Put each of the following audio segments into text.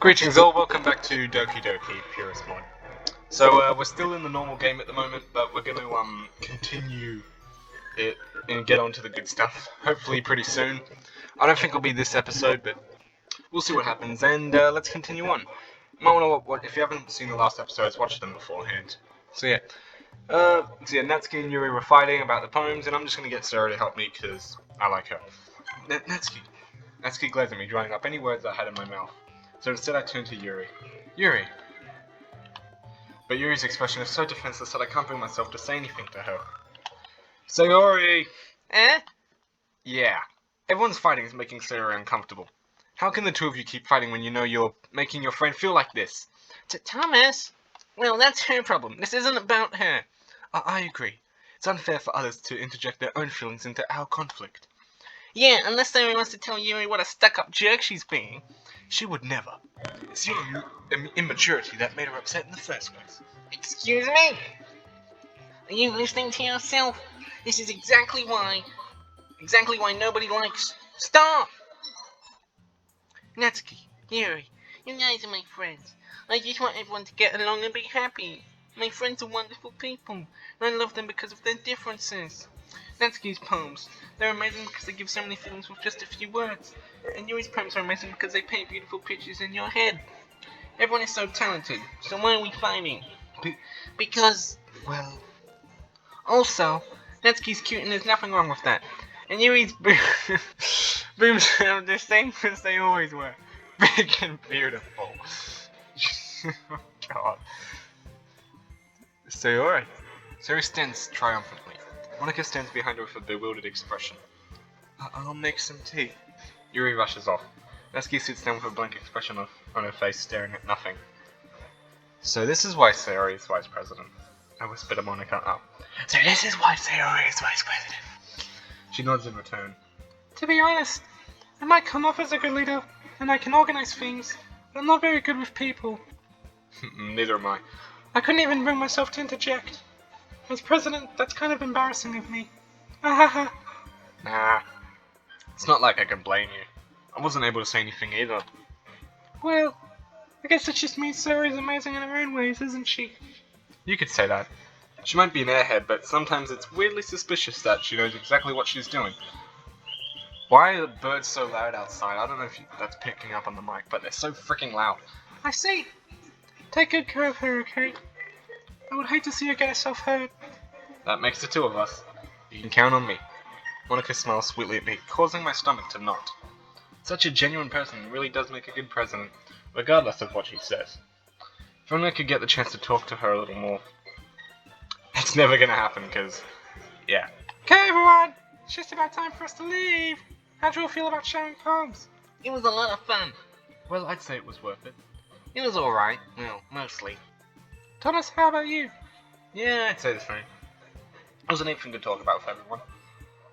Greetings all, welcome back to Doki Doki Purist Mod. So we're still in the normal game at the moment, but we're going to continue it and get on to the good stuff, hopefully pretty soon. I don't think it'll be this episode, but we'll see what happens, and let's continue on. You might want to, if you haven't seen the last episodes, watch them beforehand. So yeah, Natsuki and Yuri were fighting about the poems, and I'm just going to get Sayori to help me, because I like her. Natsuki glares at me, drying up any words I had in my mouth. So instead I turn to Yuri. Yuri! But Yuri's expression is so defenseless that I can't bring myself to say anything to her. Sayori! Eh? Yeah. Everyone's fighting is making Sayori uncomfortable. How can the two of you keep fighting when you know you're making your friend feel like this? Thomas! Well, that's her problem. This isn't about her. I agree. It's unfair for others to interject their own feelings into our conflict. Yeah, unless Sayori wants to tell Yuri what a stuck-up jerk she's being. She would never. It's your immaturity that made her upset in the first place. Excuse me? Are you listening to yourself? This is exactly why nobody likes... Stop! Natsuki, Yuri, you guys are my friends. I just want everyone to get along and be happy. My friends are wonderful people, and I love them because of their differences. Natsuki's poems, they're amazing because they give so many feelings with just a few words. And Yuri's poems are amazing because they paint beautiful pictures in your head. Everyone is so talented, so why are we fighting? Because, well... Also, Natsuki's cute and there's nothing wrong with that. And Yuri's boobs are the same as they always were. Big and beautiful. Oh god. Sayori. Sayori stands triumphantly. Monika stands behind her with a bewildered expression. I'll make some tea. Yuri rushes off. Natsuki sits down with a blank expression on her face, staring at nothing. So this is why Sayori is vice president. I whisper to Monika up. So this is why Sayori is vice president. She nods in return. To be honest, I might come off as a good leader, and I can organize things, but I'm not very good with people. Neither am I. I couldn't even bring myself to interject. As president, that's kind of embarrassing of me. Nah, it's not like I can blame you. I wasn't able to say anything either. Well, I guess it just means Sayori's amazing in her own ways, isn't she? You could say that. She might be an airhead, but sometimes it's weirdly suspicious that she knows exactly what she's doing. Why are the birds so loud outside? I don't know if that's picking up on the mic, but they're so freaking loud. I see. Take good care of her, okay? I would hate to see her get herself hurt. That makes the two of us. You can count on me. Monika smiles sweetly at me, causing my stomach to knot. Such a genuine person really does make a good president, regardless of what she says. If only I could get the chance to talk to her a little more. It's never gonna happen, cause... yeah. Okay everyone! It's just about time for us to leave! How'd you all feel about sharing poems? It was a lot of fun. Well, I'd say it was worth it. It was alright. Well, mostly. Thomas, how about you? Yeah, I'd say the same. It was a neat thing to talk about with everyone.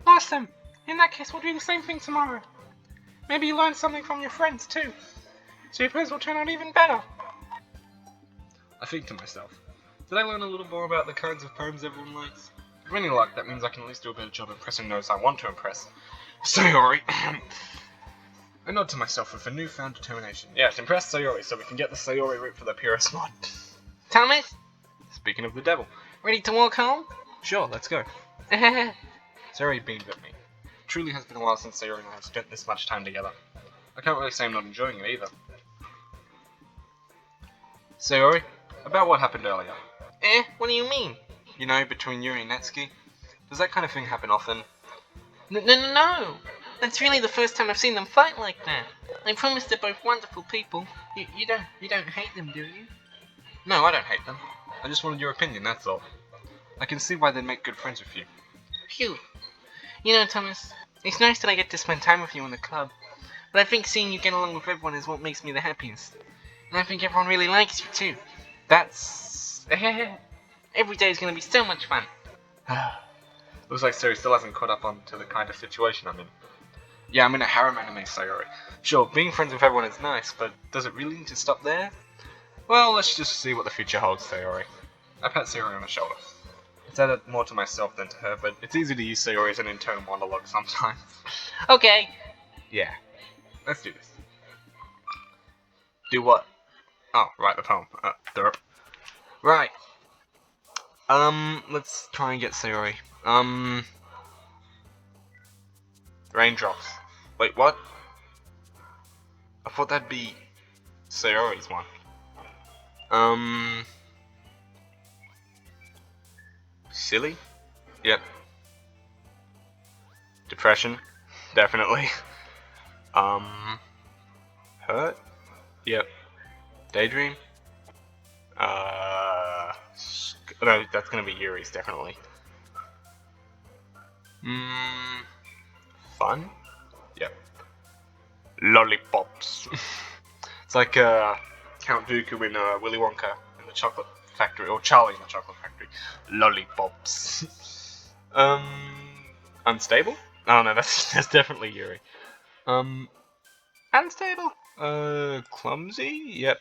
Awesome! In that case, we'll do the same thing tomorrow. Maybe you learn something from your friends, too. So your poems will turn out even better. I think to myself, did I learn a little more about the kinds of poems everyone likes? With any luck, that means I can at least do a better job impressing those I want to impress. Sayori! I nod to myself with a newfound determination. Yes, impress Sayori so we can get the Sayori route for the purest mod. Thomas? Speaking of the devil. Ready to walk home? Sure, let's go. Sayori beamed at me. It truly has been a while since Sayori and I have spent this much time together. I can't really say I'm not enjoying it either. Sayori, about what happened earlier. What do you mean? You know, between Yuri and Natsuki? Does that kind of thing happen often? No! That's really the first time I've seen them fight like that. I promise they're both wonderful people. You don't hate them, do you? No, I don't hate them. I just wanted your opinion, that's all. I can see why they'd make good friends with you. Phew. You know, Thomas, it's nice that I get to spend time with you in the club, but I think seeing you get along with everyone is what makes me the happiest. And I think everyone really likes you too. That's... every day is going to be so much fun. Looks like Sayori still hasn't caught up on to the kind of situation I'm in. Yeah, I'm in a harem anime, Sayori. Sure, being friends with everyone is nice, but does it really need to stop there? Well, let's just see what the future holds, Sayori. I pat Sayori on the shoulder. I said it more to myself than to her, but it's easy to use Sayori as an internal monologue sometimes. Okay. Yeah. Let's do this. Do what? Oh, write the poem. Derp. Right. Let's try and get Sayori. Raindrops. Wait, what? I thought that'd be Sayori's one. Silly? Yep. Depression? Definitely. Hurt? Yep. Daydream? No, that's gonna be Yuri's, definitely. Fun? Yep. Lollipops. It's like, Count Dooku in, Willy Wonka in the Chocolate Factory, or Charlie in the Chocolate Factory. Lollipops. Unstable? Oh no, that's definitely Yuri. Unstable? Clumsy? Yep.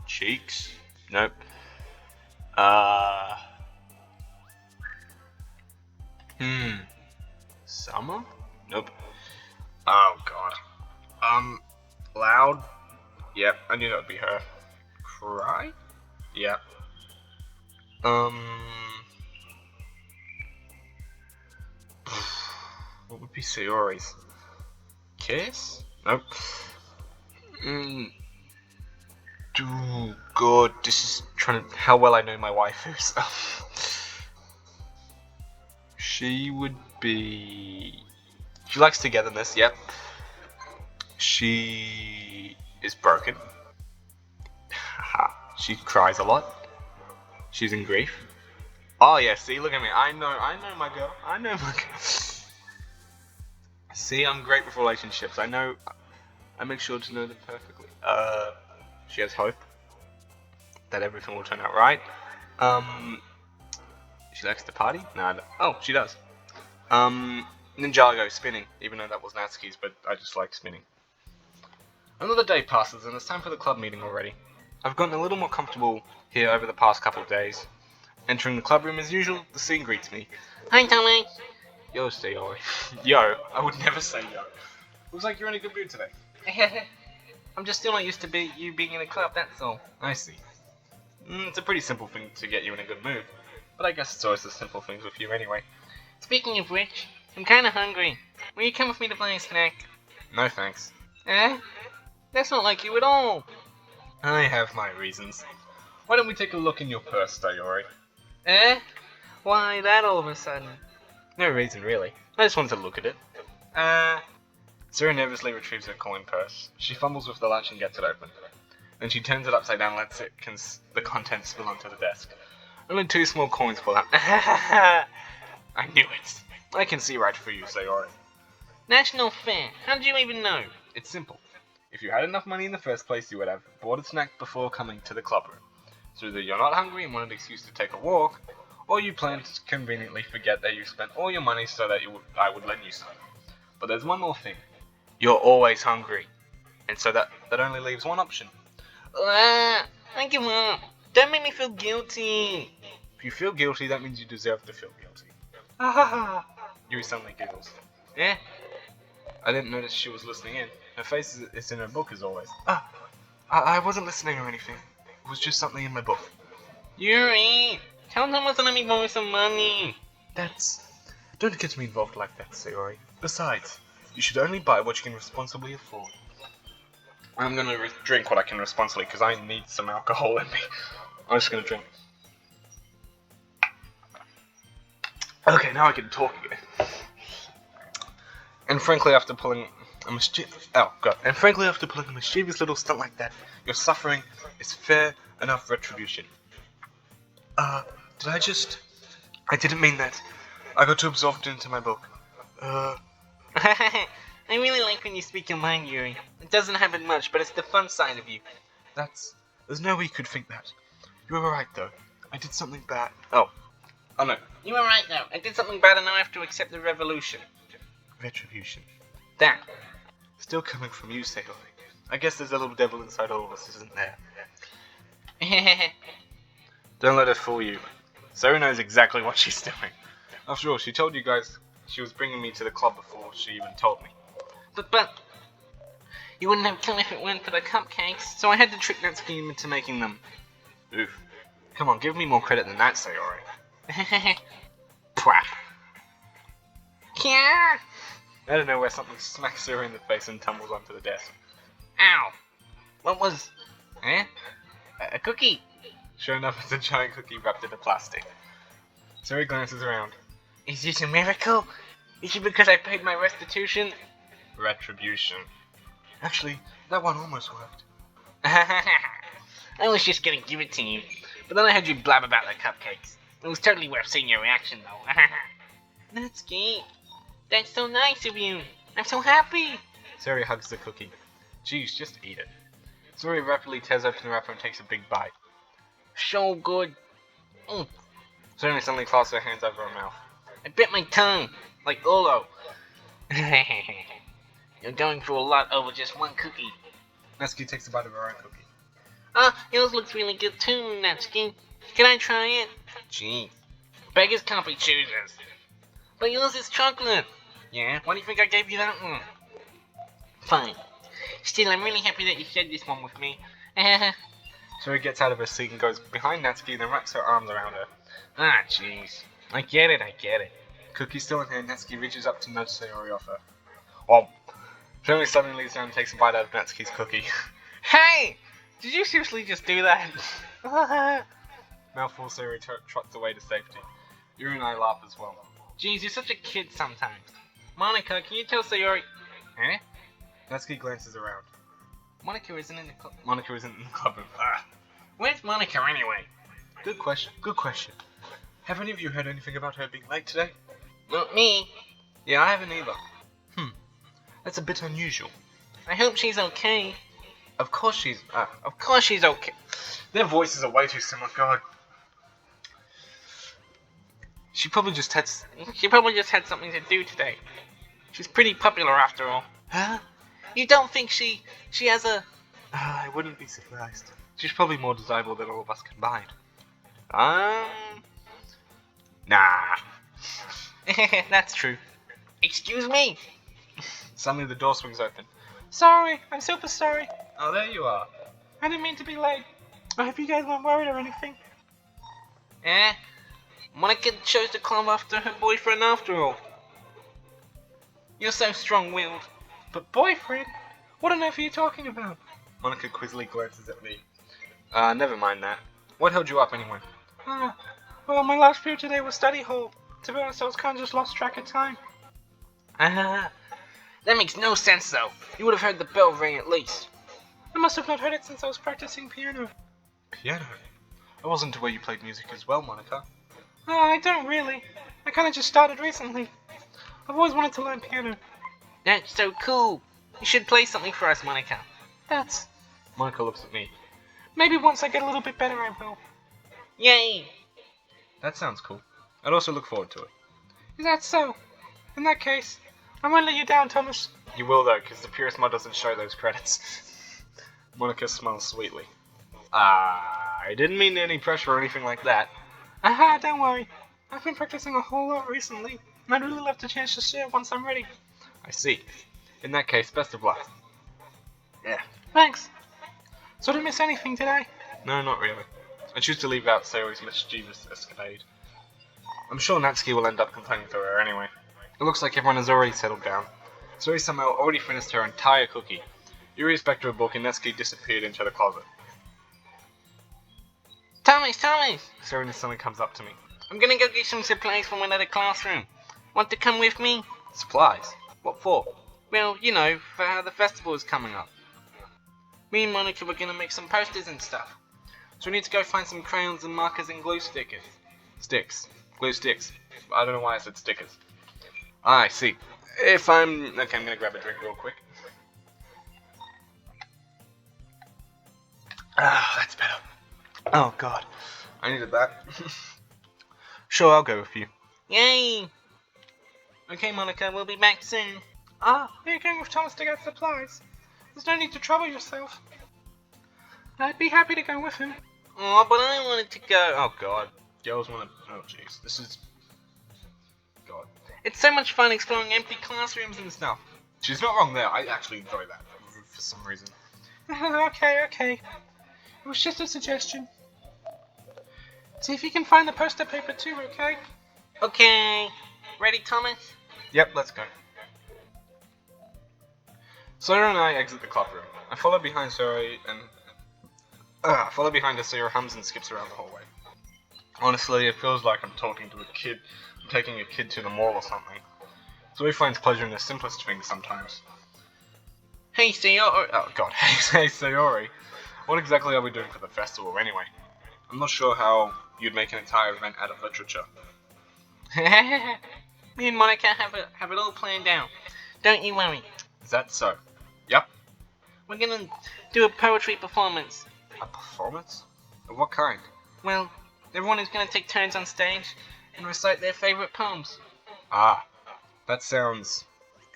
Cheeks? Nope. Summer? Nope. Oh god. Loud? Yep, I knew that would be her. Cry? Yep. What would be Sayori's? Kiss? Nope. Oh god, this is trying to... How well I know my waifus. She would be... She likes togetherness, yep. She is broken. She cries a lot. She's in grief. Oh yeah, see, look at me. I know my girl. I know my girl. See, I'm great with relationships. I make sure to know them perfectly. She has hope that everything will turn out right. She likes to party? Nah, oh, she does. Ninjago, spinning, even though that was Natsuki's, but I just like spinning. Another day passes and it's time for the club meeting already. I've gotten a little more comfortable here over the past couple of days. Entering the club room as usual, the scene greets me. Hi, Tommy. Yo, Sayori. Yo, I would never say yo. Looks like you're in a good mood today. I'm just still not used to you being in a club, that's all. I see. It's a pretty simple thing to get you in a good mood. But I guess it's always the simple things with you anyway. Speaking of which, I'm kinda hungry. Will you come with me to buy a snack? No thanks. Eh? That's not like you at all. I have my reasons. Why don't we take a look in your purse, Sayori? Eh? Why that all of a sudden? No reason, really. I just wanted to look at it. Sarah nervously retrieves her coin purse. She fumbles with the latch and gets it open. Then she turns it upside down and lets the contents spill onto the desk. Only 2 small coins fall out. I knew it. I can see right through you, Sayori. National Fair. How did you even know? It's simple. If you had enough money in the first place, you would have bought a snack before coming to the club room. So either you're not hungry and want an excuse to take a walk, or you plan to conveniently forget that you spent all your money so that I would lend you some. But there's one more thing. You're always hungry. And so that only leaves one option. I give up. Don't make me feel guilty. If you feel guilty, that means you deserve to feel guilty. Ha ha ha. Yuri suddenly giggles. Yeah? I didn't notice she was listening in. Her face is in her book as always. I wasn't listening or anything. It was just something in my book. Yuri! Tell someone to let me borrow some money. Don't get me involved like that, Sayori. Besides, you should only buy what you can responsibly afford. I'm gonna drink what I can responsibly because I need some alcohol in me. I'm just gonna drink. Okay, now I can talk again. And frankly, after pulling a mischievous little stunt like that, your suffering is fair enough retribution. I didn't mean that. I got too absorbed into my book. I really like when you speak your mind, Yuri. It doesn't happen much, but it's the fun side of you. There's no way you could think that. You were right, though. I did something bad. Oh no. You were right, though. I did something bad and now I have to accept the retribution. That. Still coming from you, Sayori. I guess there's a little devil inside all of us, isn't there? Don't let her fool you. Sayori knows exactly what she's doing. After all, she told you guys she was bringing me to the club before she even told me. But, you wouldn't have come if it weren't for the cupcakes, so I had to trick Natsuki into making them. Oof. Come on, give me more credit than that, Sayori. Pwah. Yeah. Out of nowhere, something smacks her in the face and tumbles onto the desk. Ow! What was... Eh? A cookie? Sure enough, it's a giant cookie wrapped in a plastic. Sayori glances around. Is this a miracle? Is it because I paid my restitution? Retribution. Actually, that one almost worked. I was just gonna give it to you, but then I heard you blab about the cupcakes. It was totally worth seeing your reaction, though. Natsuki, that's so nice of you. I'm so happy. Sayori hugs the cookie. Geez, just eat it. Sayori rapidly tears open the wrapper and takes a big bite. So good. Sayori suddenly clasps her hands over her mouth. I bit my tongue, like Olo. You're going for a lot over just one cookie. Natsuki takes a bite of her own cookie. Yours looks really good too, Natsuki. Can I try it? Gee. Beggars can't be choosers. But yours is chocolate. Yeah? Why do you think I gave you that one? Fine. Still, I'm really happy that you shared this one with me. Sayori gets out of her seat and goes behind Natsuki, then wraps her arms around her. Ah, jeez. I get it. Cookie still in hand, Natsuki reaches up to nudge Sayori off her. Oh. Sayori suddenly leans down and takes a bite out of Natsuki's cookie. Hey! Did you seriously just do that? Mouthful Sayori trots away to safety. Yuri and I laugh as well. Jeez, you're such a kid sometimes. Monica, can you tell Sayori... Eh? Natsuki glances around. Monica isn't in the club. Where's Monica anyway? Good question. Have any of you heard anything about her being late today? Not me. Yeah, I haven't either. That's a bit unusual. I hope she's okay. Of course she's okay. Their voices are way too similar, God. She probably just had something to do today. She's pretty popular after all. Huh? You don't think she has a... I wouldn't be surprised. She's probably more desirable than all of us combined. Nah. That's true. Excuse me? Suddenly the door swings open. Sorry, I'm super sorry. Oh, there you are. I didn't mean to be late. I hope you guys weren't worried or anything. Monica chose to climb after her boyfriend after all. You're so strong-willed. But boyfriend? What on earth are you talking about? Monica quizzically glances at me. Never mind that. What held you up anyway? Well, my last period today was study hall. To be honest, I was kind of just lost track of time. That makes no sense though. You would have heard the bell ring at least. I must have not heard it since I was practicing piano. Piano? I wasn't aware you played music as well, Monica. I don't really. I kind of just started recently. I've always wanted to learn piano. That's so cool. You should play something for us, Monica. That's... Monica looks at me. Maybe once I get a little bit better I will. Yay! That sounds cool. I'd also look forward to it. Is that so? In that case, I won't let you down, Thomas. You will though, because the Purist mod doesn't show those credits. Monica smiles sweetly. I didn't mean any pressure or anything like that. Don't worry. I've been practicing a whole lot recently, and I'd really love the chance to share once I'm ready. I see. In that case, best of luck. Yeah. Thanks. So did I miss anything today? No, not really. I choose to leave out Sayori's mischievous escapade. I'm sure Natsuki will end up complaining to her anyway. It looks like everyone has already settled down. Sayori somehow already finished her entire cookie. Yuri's back to her book and Natsuki disappeared into the closet. Thomas! Sayori suddenly comes up to me. I'm gonna go get some supplies from another classroom. Want to come with me? Supplies? What for? Well, you know, for how the festival is coming up. Me and Monica were gonna make some posters and stuff. So we need to go find some crayons and markers and glue stickers. Glue sticks. I don't know why I said stickers. I see. Okay, I'm gonna grab a drink real quick. That's better. Oh god. I needed that. Sure, I'll go with you. Yay! Okay, Monica, we'll be back soon. You're going with Thomas to get supplies. There's no need to trouble yourself. I'd be happy to go with him. Oh, but I wanted to go. Oh god. Girls want to... Oh jeez. This is... God. It's so much fun exploring empty classrooms and stuff. She's not wrong there. I actually enjoy that for some reason. Okay. It was just a suggestion. See if you can find the poster paper too, okay? Okay. Ready, Thomas? Yep, let's go. Sayori and I exit the clubroom. I follow behind Sayori and follow behind as Sayori hums and skips around the hallway. Honestly, it feels like I'm talking to a kid. I'm taking a kid to the mall or something. Zoe finds pleasure in the simplest things sometimes. Hey, Sayori. Oh god, hey Sayori. What exactly are we doing for the festival anyway? I'm not sure how you'd make an entire event out of literature. Me and Monica have it all planned out. Don't you worry. Is that so? Yep. We're gonna do a poetry performance. A performance? Of what kind? Well, everyone is gonna take turns on stage and recite their favorite poems. Ah, that sounds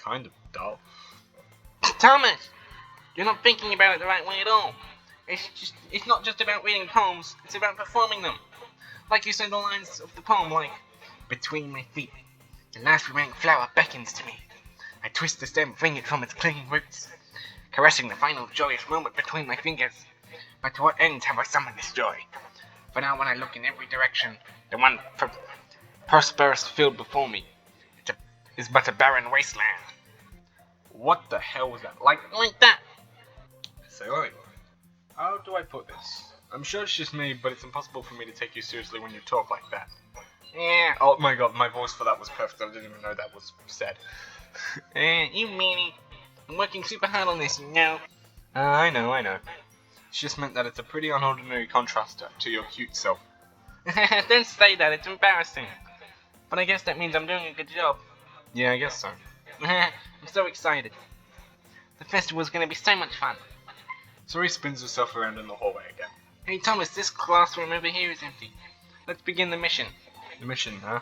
kind of dull. Thomas, you're not thinking about it the right way at all. It's not just about reading poems, it's about performing them. Like you say the lines of the poem, like, between my feet, the last remaining flower beckons to me. I twist the stem, wring it from its clinging roots, caressing the final joyous moment between my fingers. But to what ends have I summoned this joy? For now when I look in every direction, the one prosperous field before me is but a barren wasteland. What the hell was that? Like that. Sayori, how do I put this? I'm sure it's just me, but it's impossible for me to take you seriously when you talk like that. Yeah. Oh my god, my voice for that was perfect. I didn't even know that was said. You meanie. I'm working super hard on this, you know. I know. It's just meant that it's a pretty unordinary contrast to your cute self. Don't say that, it's embarrassing. But I guess that means I'm doing a good job. Yeah, I guess so. I'm so excited. The festival's gonna be so much fun. Sayori spins herself around in the hallway again. Hey Thomas, this classroom over here is empty. Let's begin the mission. The mission, huh?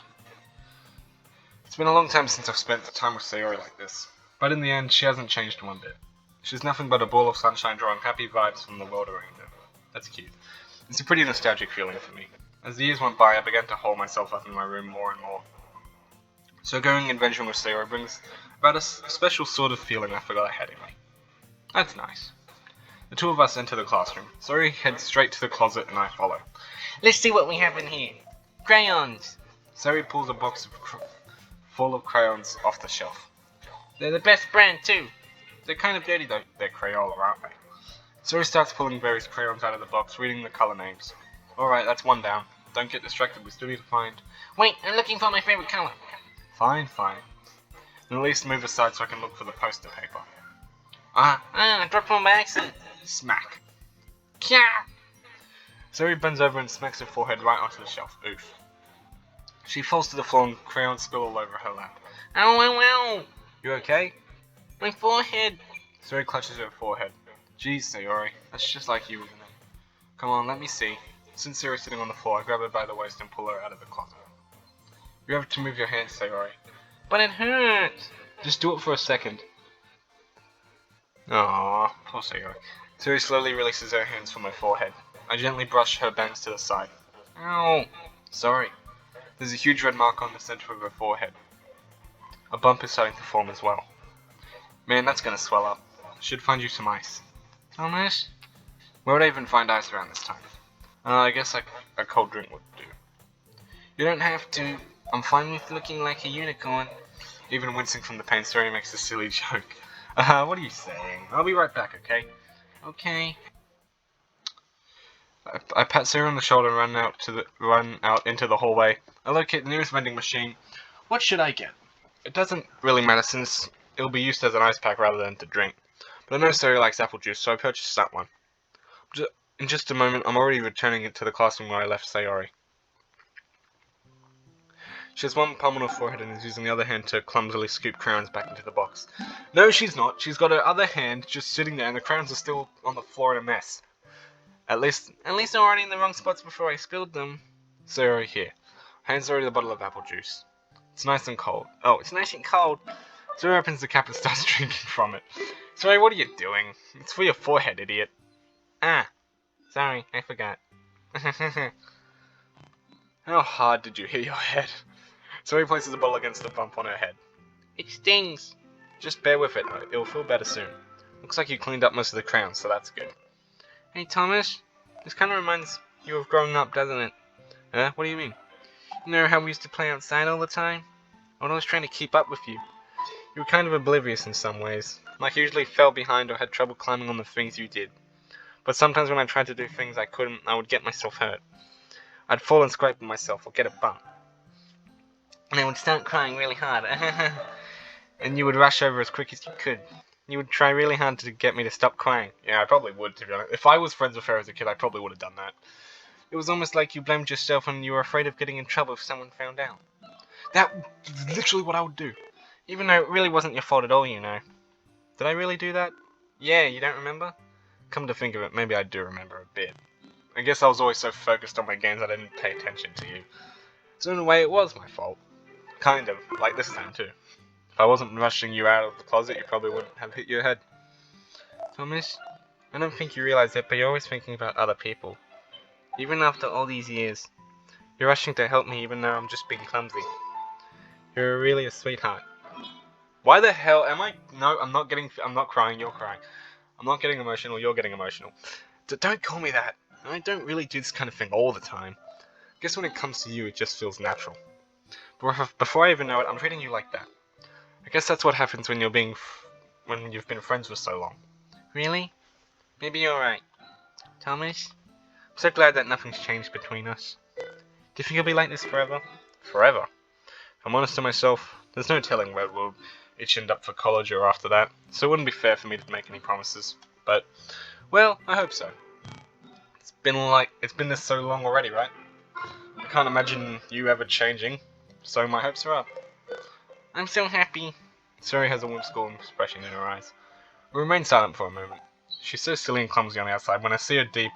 It's been a long time since I've spent time with Sayori like this. But in the end, she hasn't changed one bit. She's nothing but a ball of sunshine drawing happy vibes from the world around her. That's cute. It's a pretty nostalgic feeling for me. As the years went by, I began to hole myself up in my room more and more. So going adventuring with Sayori brings about a special sort of feeling I forgot I had in me. That's nice. The two of us enter the classroom. Sayori heads straight to the closet and I follow. Let's see what we have in here. Crayons. Sayori pulls a box full of crayons off the shelf. They're the best brand too. They're kind of dirty though. They're Crayola, aren't they? Sayori starts pulling various crayons out of the box, reading the color names. Alright, that's one down. Don't get distracted, we still need to find... Wait, I'm looking for my favorite color. Fine. Then at least move aside so I can look for the poster paper. I dropped one by accident. Smack. Kya! Sayori bends over and smacks her forehead right onto the shelf. Oof. She falls to the floor and crayons spill all over her lap. Ow. You okay? My forehead. Sayori clutches her forehead. Jeez, Sayori, that's just like you, isn't it? Come on, let me see. Since Sayori's sitting on the floor, I grab her by the waist and pull her out of the closet. You have to move your hands, Sayori. But it hurts. Just do it for a second. Aww, poor Sayori. Sayori slowly releases her hands from my forehead. I gently brush her bangs to the side. Ow. Sorry. There's a huge red mark on the center of her forehead. A bump is starting to form as well. Man, that's gonna swell up. Should find you some ice. Thomas? Where would I even find ice around this time? I guess a cold drink would do. You don't have to. I'm fine with looking like a unicorn. Even wincing from the pain, Sayori makes a silly joke. What are you saying? I'll be right back, okay? Okay. I pat Sayori on the shoulder and run out into the hallway. I locate the nearest vending machine. What should I get? It doesn't really matter since it'll be used as an ice pack rather than to drink. But I know Sayori likes apple juice, so I purchased that one. In just a moment, I'm already returning it to the classroom where I left Sayori. She has one palm on her forehead and is using the other hand to clumsily scoop crayons back into the box. No, she's not. She's got her other hand just sitting there and the crayons are still on the floor in a mess. At least they're already in the wrong spots before I spilled them. Sayori, here. Hands Sayori the bottle of apple juice. It's nice and cold. Oh, it's nice and cold. Sayori opens the cap and starts drinking from it. Sayori, what are you doing? It's for your forehead, idiot. Sorry, I forgot. How hard did you hit your head? Sayori places the bottle against the bump on her head. It stings. Just bear with it, it'll feel better soon. Looks like you cleaned up most of the crayons, so that's good. Hey Thomas, this kind of reminds you of growing up, doesn't it? Huh? What do you mean? You know how we used to play outside all the time? When I was trying to keep up with you, you were kind of oblivious in some ways. Like you usually fell behind or had trouble climbing on the things you did. But sometimes when I tried to do things I couldn't, I would get myself hurt. I'd fall and scrape myself or get a bump. And I would start crying really hard. And you would rush over as quick as you could. You would try really hard to get me to stop crying. Yeah, I probably would, to be honest. If I was friends with her as a kid, I probably would have done that. It was almost like you blamed yourself and you were afraid of getting in trouble if someone found out. That was literally what I would do. Even though it really wasn't your fault at all, you know. Did I really do that? Yeah, you don't remember? Come to think of it, maybe I do remember a bit. I guess I was always so focused on my games I didn't pay attention to you. So in a way, it was my fault. Kind of, like this time too. If I wasn't rushing you out of the closet, you probably wouldn't have hit your head. Thomas, I don't think you realize it, but you're always thinking about other people. Even after all these years, you're rushing to help me even though I'm just being clumsy. You're really a sweetheart. Why the hell am I? No, I'm not crying, you're crying. I'm not getting emotional, you're getting emotional. Don't call me that. I don't really do this kind of thing all the time. I guess when it comes to you, it just feels natural. But before I even know it, I'm treating you like that. I guess that's what happens when when you've been friends for so long. Really? Maybe you're right. Thomas, I'm so glad that nothing's changed between us. Do you think you'll be like this forever? Forever? If I'm honest to myself, there's no telling where we'll each end up for college or after that, so it wouldn't be fair for me to make any promises. But, well, I hope so. It's been this so long already, right? I can't imagine you ever changing, so my hopes are up. I'm so happy. Sayori has a whimsical expression in her eyes. We remain silent for a moment. She's so silly and clumsy on the outside. When I see her deep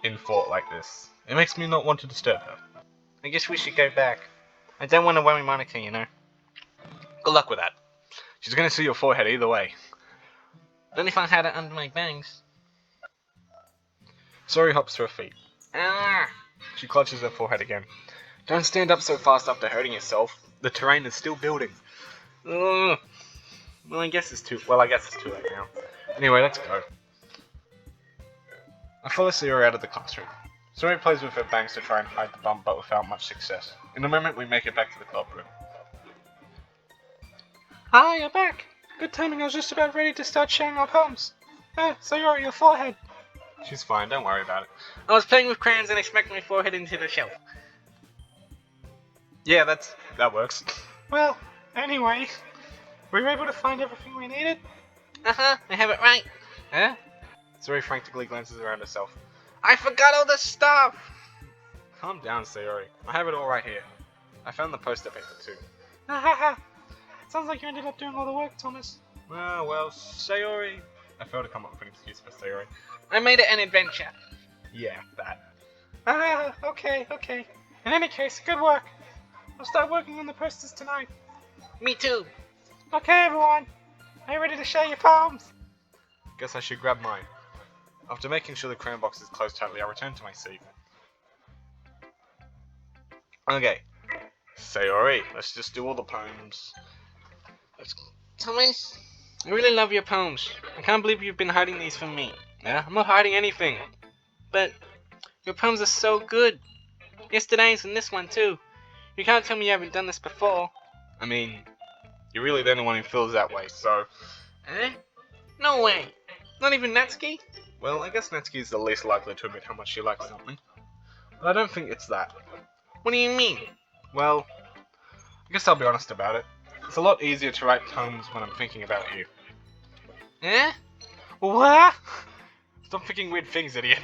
in thought like this, it makes me not want to disturb her. I guess we should go back. I don't want to worry Monica, you know. Good luck with that. She's going to see your forehead either way. Not if I had it under my bangs. Sayori hops to her feet. Ah! She clutches her forehead again. Don't stand up so fast after hurting yourself. The terrain is still building. Ugh. Well, I guess it's too late now. Anyway, let's go. I follow Sayori out of the classroom. Sayori plays with her bangs to try and hide the bump, but without much success. In a moment, we make it back to the club room. Hi, you're back. Good timing, I was just about ready to start sharing our poems. Sayori, your forehead. She's fine, don't worry about it. I was playing with crayons and I smacked my forehead into the shelf. Yeah, that works. Well, anyway, we were able to find everything we needed. I have it right. Huh? Sayori frantically glances around herself. I forgot all the stuff! Calm down, Sayori. I have it all right here. I found the poster paper too. Sounds like you ended up doing all the work, Thomas. Well, Sayori... I failed to come up with an excuse for Sayori. I made it an adventure. Yeah, that. Okay. In any case, good work. I'll start working on the posters tonight. Me too. Okay, everyone. Are you ready to share your poems? Guess I should grab mine. After making sure the crayon box is closed tightly, I return to my seat. Okay. Sayori, let's just do all the poems. Thomas, I really love your poems. I can't believe you've been hiding these from me. Yeah, I'm not hiding anything. But your poems are so good. Yesterday's and this one too. You can't tell me you haven't done this before. I mean, you're really the only one who feels that way, so... Eh? No way. Not even Natsuki? Well, I guess Natsuki is the least likely to admit how much she likes something. But I don't think it's that. What do you mean? Well, I guess I'll be honest about it. It's a lot easier to write poems when I'm thinking about you. Eh? What? Stop thinking weird things, idiot.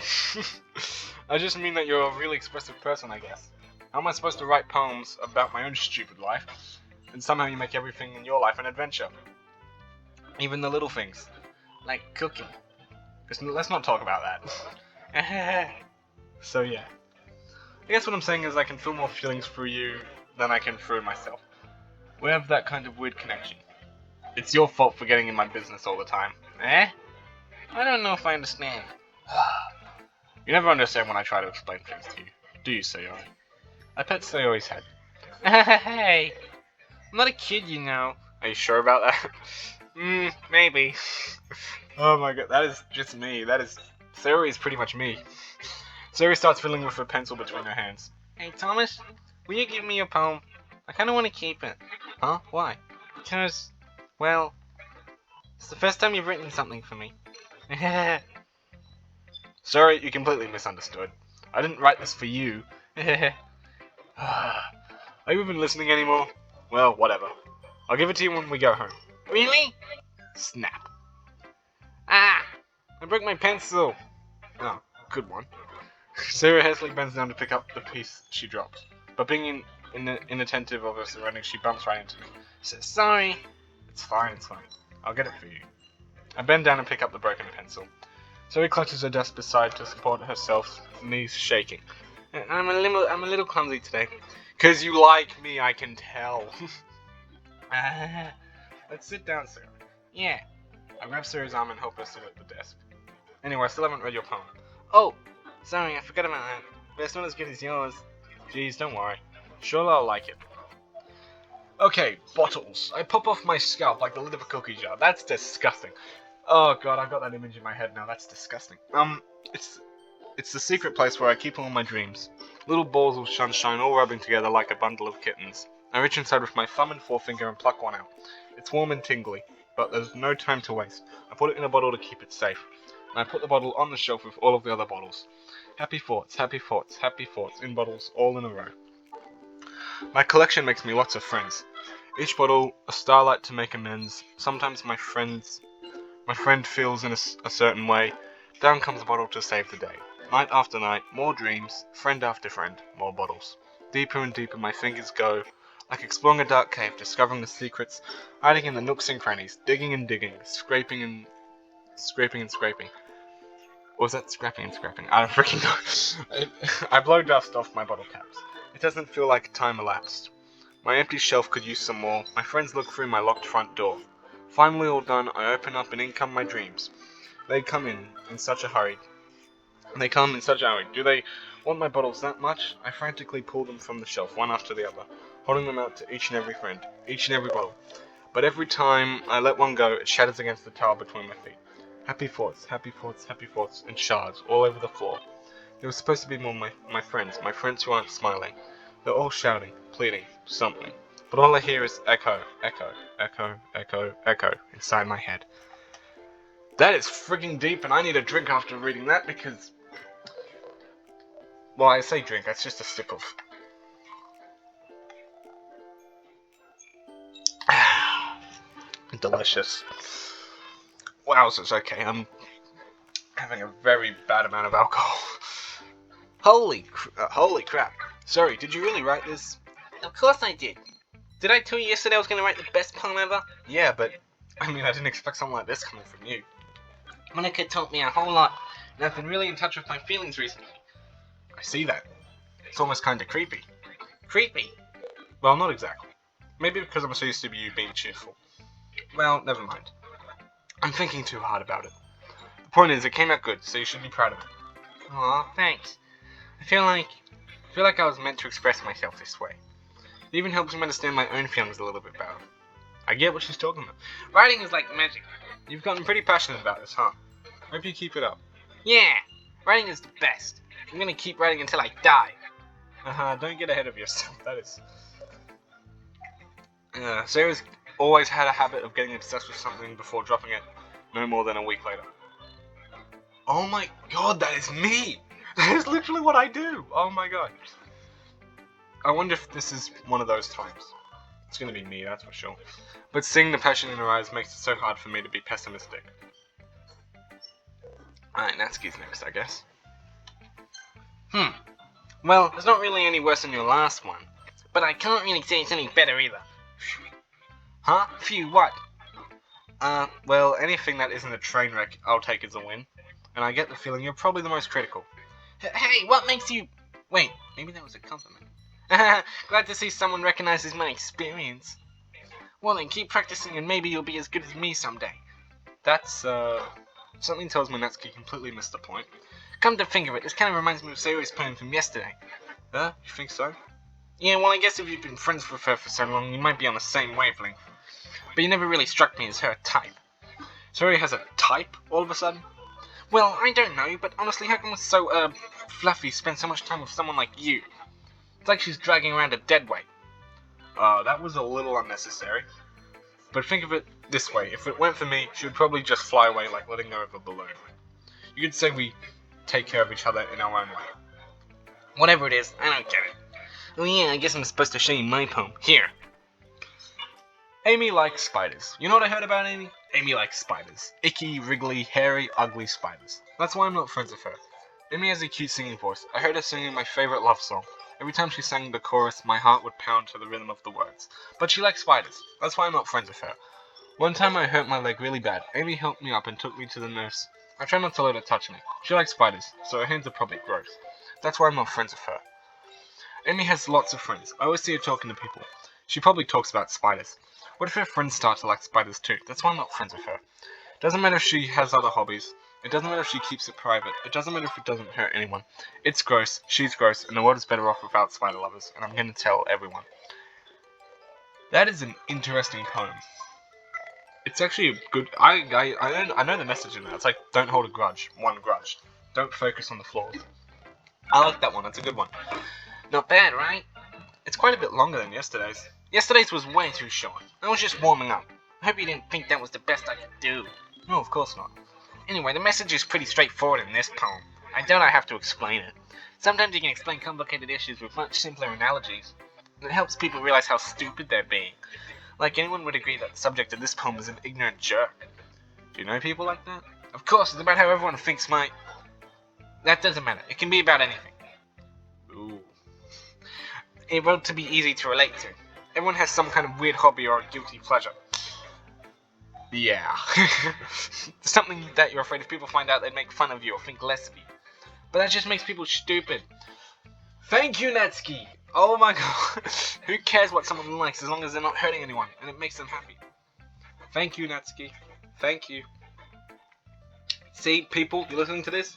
I just mean that you're a really expressive person, I guess. How am I supposed to write poems about my own stupid life, and somehow you make everything in your life an adventure? Even the little things. Like cooking. Let's not talk about that. So yeah. I guess what I'm saying is I can feel more feelings through you than I can through myself. We have that kind of weird connection. It's your fault for getting in my business all the time. Eh? I don't know if I understand. You never understand when I try to explain things to you, do you, Sayori? I pet Sayori's head. Hey! I'm not a kid, you know. Are you sure about that? Maybe. Oh my god, that is just me. Sayori is pretty much me. Sayori starts fiddling with her pencil between her hands. Hey, Thomas, will you give me your poem? I kind of want to keep it. Huh? Why? Because, well, it's the first time you've written something for me. Sorry, you completely misunderstood. I didn't write this for you. Are you even listening anymore? Well, whatever. I'll give it to you when we go home. Really? Snap. Ah! I broke my pencil. Oh, good one. Sarah hastily bends down to pick up the piece she dropped, but being inattentive of her surroundings, she bumps right into me. Sorry. It's fine. I'll get it for you. I bend down and pick up the broken pencil. Zoe clutches her desk beside to support herself, knees shaking. I'm a little clumsy today. 'Cause you like me, I can tell. Let's sit down, Sarah. Yeah. I grab Sarah's arm and help her sit at the desk. Anyway, I still haven't read your poem. Oh, sorry, I forgot about that. But it's not as good as yours. Jeez, don't worry. Surely I'll like it. Okay, bottles. I pop off my scalp like the lid of a cookie jar. That's disgusting. Oh god, I've got that image in my head now. That's disgusting. It's the secret place where I keep all my dreams. Little balls of sunshine all rubbing together like a bundle of kittens. I reach inside with my thumb and forefinger and pluck one out. It's warm and tingly, but there's no time to waste. I put it in a bottle to keep it safe. And I put the bottle on the shelf with all of the other bottles. Happy thoughts, in bottles, all in a row. My collection makes me lots of friends. Each bottle, a starlight to make amends. Sometimes my friend feels in a certain way. Down comes a bottle to save the day. Night after night, more dreams, friend after friend, more bottles. Deeper and deeper my fingers go, like exploring a dark cave, discovering the secrets, hiding in the nooks and crannies, digging and digging, scraping and scraping. Or was that scrapping and scrapping? I don't freaking know. I blow dust off my bottle caps. It doesn't feel like time elapsed. My empty shelf could use some more. My friends look through my locked front door. Finally all done, I open up and in come my dreams. They come in such a hurry. Do they want my bottles that much? I frantically pull them from the shelf, one after the other, holding them out to each and every friend, each and every bottle. But every time I let one go, it shatters against the tile between my feet. Happy thoughts, in shards, all over the floor. There was supposed to be more my friends who aren't smiling. They're all shouting, pleading, something. But all I hear is echo, echo, echo, echo, echo, inside my head. That is frigging deep, and I need a drink after reading that because... Well, I say drink, that's just a sip of... Delicious. Wowzers, okay, I'm having a very bad amount of alcohol. Holy crap. Sorry, did you really write this? Of course I did. Did I tell you yesterday I was going to write the best poem ever? Yeah, but, I didn't expect something like this coming from you. Monica taught me a whole lot, and I've been really in touch with my feelings recently. I see that. It's almost kinda creepy. Creepy? Well, not exactly. Maybe because I'm so used to you being cheerful. Well, never mind. I'm thinking too hard about it. The point is, it came out good, so you should be proud of it. Aw, thanks. I feel like I was meant to express myself this way. It even helps me understand my own feelings a little bit better. I get what she's talking about. Writing is like magic. You've gotten pretty passionate about this, huh? Hope you keep it up. Yeah, writing is the best. I'm gonna keep writing until I die. Don't get ahead of yourself, that is... Sarah's always had a habit of getting obsessed with something before dropping it no more than a week later. Oh my god, that is me! That is literally what I do! Oh my god. I wonder if this is one of those times. It's gonna be me, that's for sure. But seeing the passion in her eyes makes it so hard for me to be pessimistic. Alright, Natsuki's next, I guess. Well, it's not really any worse than your last one. But I can't really say it's any better either. Huh? Phew, what? Well, anything that isn't a train wreck, I'll take as a win. And I get the feeling you're probably the most critical. Hey, what makes you... Wait, maybe that was a compliment. Glad to see someone recognizes my experience. Well then, keep practicing and maybe you'll be as good as me someday. That's, something tells me Natsuki completely missed the point. Come to think of it, this kind of reminds me of Sayori's poem from yesterday. You think so? Yeah, well I guess if you've been friends with her for so long, you might be on the same wavelength. but you never really struck me as her type. Sayori has a type all of a sudden? Well, I don't know, but honestly, how come so, Fluffy spend so much time with someone like you? It's like she's dragging around a dead weight. That was a little unnecessary. But think of it this way, if it weren't for me, she would probably just fly away like letting go of a balloon. You could say we take care of each other in our own way. Whatever it is, I don't get it. Oh yeah, I guess I'm supposed to show you my poem. Here. Amy likes spiders. You know what I heard about Amy? Amy likes spiders. Icky, wriggly, hairy, ugly spiders. That's why I'm not friends with her. Amy has a cute singing voice. I heard her singing my favorite love song. Every time she sang the chorus, my heart would pound to the rhythm of the words. But she likes spiders. That's why I'm not friends with her. One time I hurt my leg really bad. Amy helped me up and took me to the nurse. I try not to let her touch me. She likes spiders, so her hands are probably gross. That's why I'm not friends with her. Amy has lots of friends. I always see her talking to people. She probably talks about spiders. What if her friends start to like spiders too? That's why I'm not friends with her. Doesn't matter if she has other hobbies. It doesn't matter if she keeps it private. It doesn't matter if it doesn't hurt anyone. It's gross, she's gross, and the world is better off without spider lovers, and I'm going to tell everyone. That is an interesting poem. It's actually a good... I know the message in that. It's like, don't hold a grudge. One grudge. Don't focus on the flaws. I like that one. That's a good one. Not bad, right? It's quite a bit longer than yesterday's. Yesterday's was way too short. I was just warming up. I hope you didn't think that was the best I could do. No, of course not. Anyway, the message is pretty straightforward in this poem. I doubt I have to explain it. Sometimes you can explain complicated issues with much simpler analogies. It helps people realize how stupid they're being. Like, anyone would agree that the subject of this poem is an ignorant jerk. Do you know people like that? Of course, it's about how everyone thinks my... That doesn't matter. It can be about anything. Ooh. It wrote to be easy to relate to. Everyone has some kind of weird hobby or guilty pleasure. Yeah. Something that you're afraid if people find out they'd make fun of you or think less of you. But that just makes people stupid. Thank you, Natsuki! Oh my god. Who cares what someone likes as long as they're not hurting anyone and it makes them happy? Thank you, Natsuki. Thank you. See, people, you listening to this?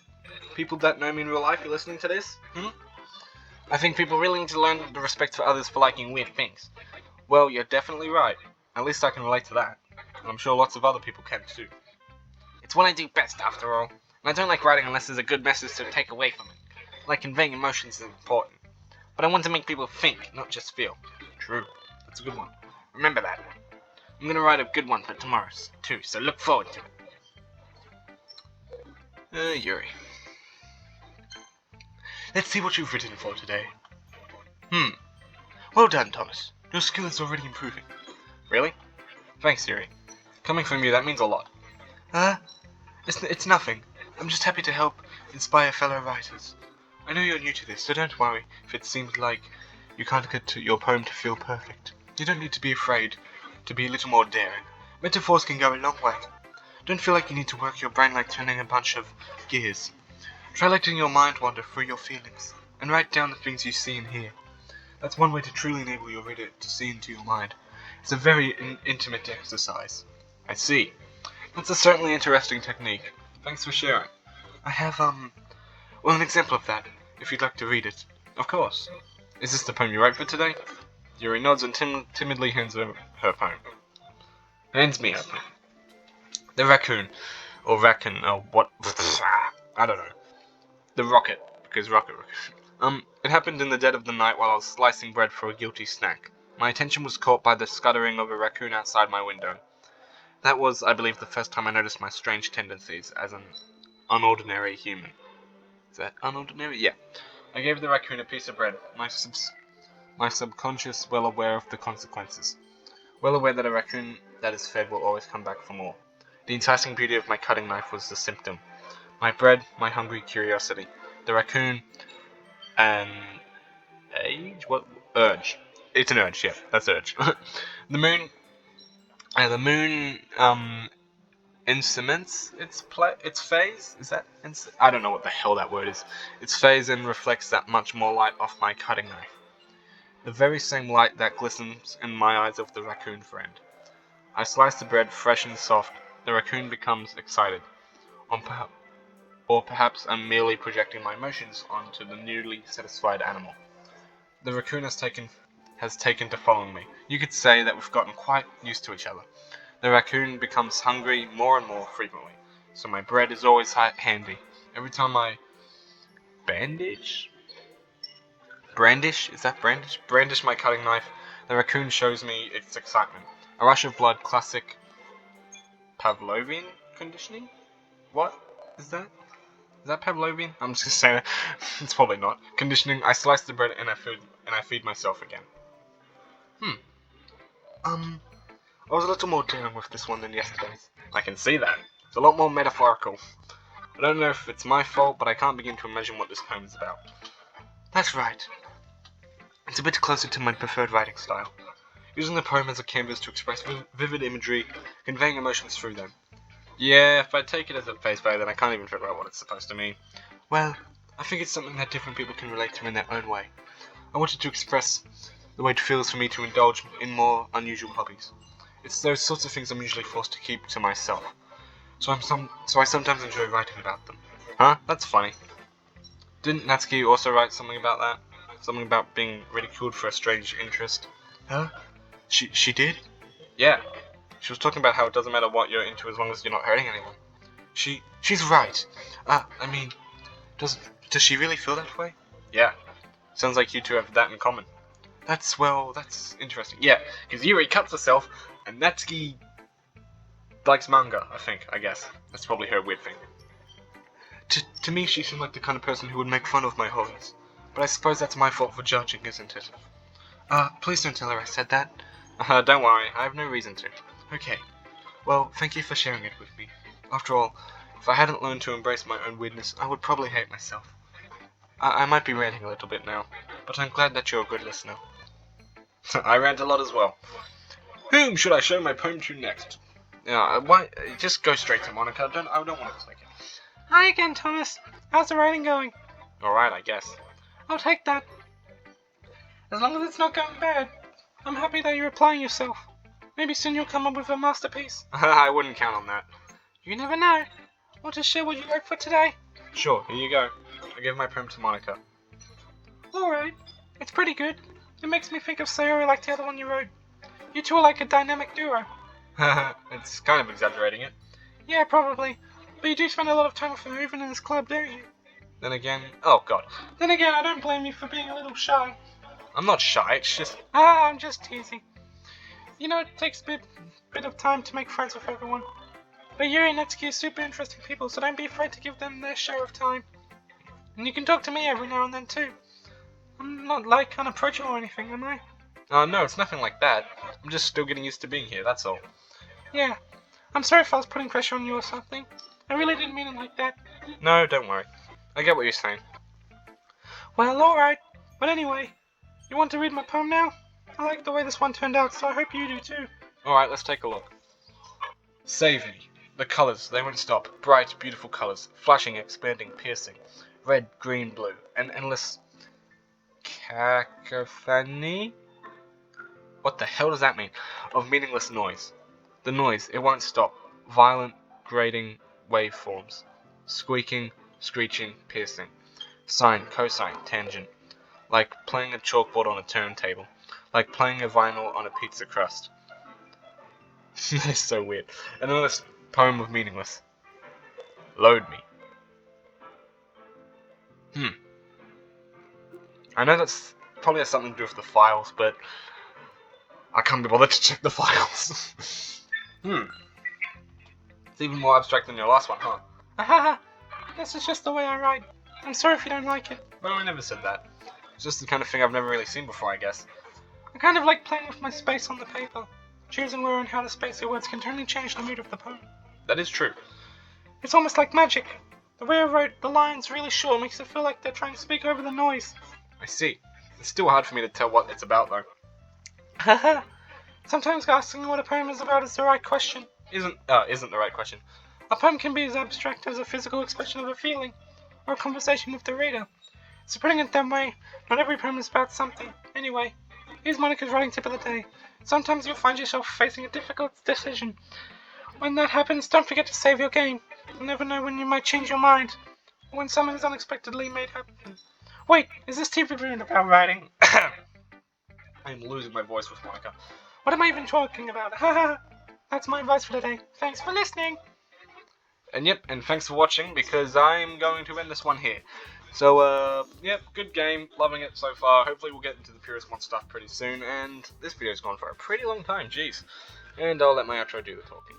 People that know me in real life, you listening to this? I think people really need to learn the respect for others for liking weird things. Well, you're definitely right. At least I can relate to that. And I'm sure lots of other people can too. It's what I do best, after all. And I don't like writing unless there's a good message to take away from it. Like conveying emotions is important. But I want to make people think, not just feel. True. That's a good one. Remember that. I'm going to write a good one for tomorrow, too, so look forward to it. Yuri. Let's see what you've written for today. Well done, Thomas. Your skill is already improving. Really? Thanks, Yuri. Coming from you, that means a lot. It's nothing. I'm just happy to help inspire fellow writers. I know you're new to this, so don't worry if it seems like you can't get to your poem to feel perfect. You don't need to be afraid to be a little more daring. Metaphors can go a long way. Don't feel like you need to work your brain like turning a bunch of gears. Try letting your mind wander through your feelings, and write down the things you see and hear. That's one way to truly enable your reader to see into your mind. It's a very intimate exercise. I see. That's a certainly interesting technique. Thanks for sharing. I have, well, an example of that, if you'd like to read it. Of course. Is this the poem you wrote for today? Yuri nods and timidly hands her poem. Hands me her poem. The raccoon, or what? I don't know. The rocket, because rocket. It happened in the dead of the night while I was slicing bread for a guilty snack. My attention was caught by the scuttering of a raccoon outside my window. That was, I believe, the first time I noticed my strange tendencies as an unordinary human. Is that unordinary? Yeah. I gave the raccoon a piece of bread, my subconscious well aware of the consequences. Well aware that a raccoon that is fed will always come back for more. The enticing beauty of my cutting knife was the symptom. My bread, my hungry curiosity. The raccoon, an age? What? Urge. It's an urge, yeah, that's urge. The moon, incements its phase? Is that I don't know what the hell that word is. Its phase and reflects that much more light off my cutting knife. The very same light that glistens in my eyes of the raccoon friend. I slice the bread fresh and soft. The raccoon becomes excited. Or perhaps I'm merely projecting my emotions onto the newly satisfied animal. The raccoon has has taken to following me. You could say that we've gotten quite used to each other. The raccoon becomes hungry more and more frequently, so my bread is always handy. Every time I brandish my cutting knife, the raccoon shows me its excitement. A rush of blood, classic Pavlovian conditioning? What is that? Is that Pavlovian? I'm just gonna say that. It's probably not. Conditioning. I slice the bread and I feed myself again. I was a little more down with this one than yesterday's. I can see that. It's a lot more metaphorical. I don't know if it's my fault, but I can't begin to imagine what this poem is about. That's right. It's a bit closer to my preferred writing style. Using the poem as a canvas to express vivid imagery, conveying emotions through them. Yeah, if I take it as a face value, then I can't even figure out what it's supposed to mean. Well, I think it's something that different people can relate to in their own way. I wanted to express the way it feels for me to indulge in more unusual hobbies. It's those sorts of things I'm usually forced to keep to myself. So I sometimes enjoy writing about them. Huh? That's funny. Didn't Natsuki also write something about that? Something about being ridiculed for a strange interest? Huh? She did? Yeah. She was talking about how it doesn't matter what you're into as long as you're not hurting anyone. She's right. Does she really feel that way? Yeah. Sounds like you two have that in common. That's interesting. Yeah, because Yuri cuts herself, and Natsuki likes manga, I guess. That's probably her weird thing. To me, she seemed like the kind of person who would make fun of my hobbies. But I suppose that's my fault for judging, isn't it? Please don't tell her I said that. Don't worry, I have no reason to. Okay. Well, thank you for sharing it with me. After all, if I hadn't learned to embrace my own weirdness, I would probably hate myself. I might be ranting a little bit now, but I'm glad that you're a good listener. I rant a lot as well. Whom should I show my poem to next? Why? Just go straight to Monica. I don't want to click it. Hi again, Thomas. How's the writing going? Alright, I guess. I'll take that. As long as it's not going bad. I'm happy that you're applying yourself. Maybe soon you'll come up with a masterpiece. I wouldn't count on that. You never know. Want to share what you wrote for today? Sure, here you go. I give my poem to Monica. Alright. It's pretty good. It makes me think of Sayori like the other one you wrote. You two are like a dynamic duo. It's kind of exaggerating it. Yeah, probably. But you do spend a lot of time with her even in this club, don't you? Then again, oh god. Then again, I don't blame you for being a little shy. I'm not shy, it's just... I'm just teasing. You know, it takes a bit of time to make friends with everyone. But Yuri and Natsuki are super interesting people, so don't be afraid to give them their share of time. And you can talk to me every now and then too. I'm not like unapproachable or anything, am I? No, it's nothing like that. I'm just still getting used to being here, that's all. Yeah. I'm sorry if I was putting pressure on you or something. I really didn't mean it like that. No, don't worry. I get what you're saying. Well, alright. But anyway, you want to read my poem now? I like the way this one turned out, so I hope you do too. Alright, let's take a look. Save me. The colours, they won't stop. Bright, beautiful colours. Flashing, expanding, piercing. Red, green, blue. An endless... cacophony? What the hell does that mean? Of meaningless noise. The noise, it won't stop. Violent, grating waveforms. Squeaking, screeching, piercing. Sine, cosine, tangent. Like playing a chalkboard on a turntable. Like playing a vinyl on a pizza crust. That's so weird. Another poem of meaningless. Load me. I know that's probably has something to do with the files, but I can't be bothered to check the files. It's even more abstract than your last one, huh? Ahaha. I guess it's just the way I write. I'm sorry if you don't like it. No, I never said that. It's just the kind of thing I've never really seen before, I guess. I kind of like playing with my space on the paper. Choosing where and how to space your words can totally change the mood of the poem. That is true. It's almost like magic. The way I wrote the lines really short makes it feel like they're trying to speak over the noise. I see. It's still hard for me to tell what it's about, though. Haha. Sometimes asking what a poem is about is the right question. Isn't the right question. A poem can be as abstract as a physical expression of a feeling, or a conversation with the reader. So putting it that way, not every poem is about something. Anyway, here's Monica's writing tip of the day. Sometimes you'll find yourself facing a difficult decision. When that happens, don't forget to save your game. You'll never know when you might change your mind, or when something is unexpectedly made happen. Wait, is this TV room about writing? I am losing my voice with Monica. What am I even talking about? Haha. That's my advice for today. Thanks for listening. And yep, and thanks for watching, because I'm going to end this one here. So, yep, good game, loving it so far. Hopefully we'll get into the Purist One stuff pretty soon, and this video's gone for a pretty long time, jeez. And I'll let my outro do the talking.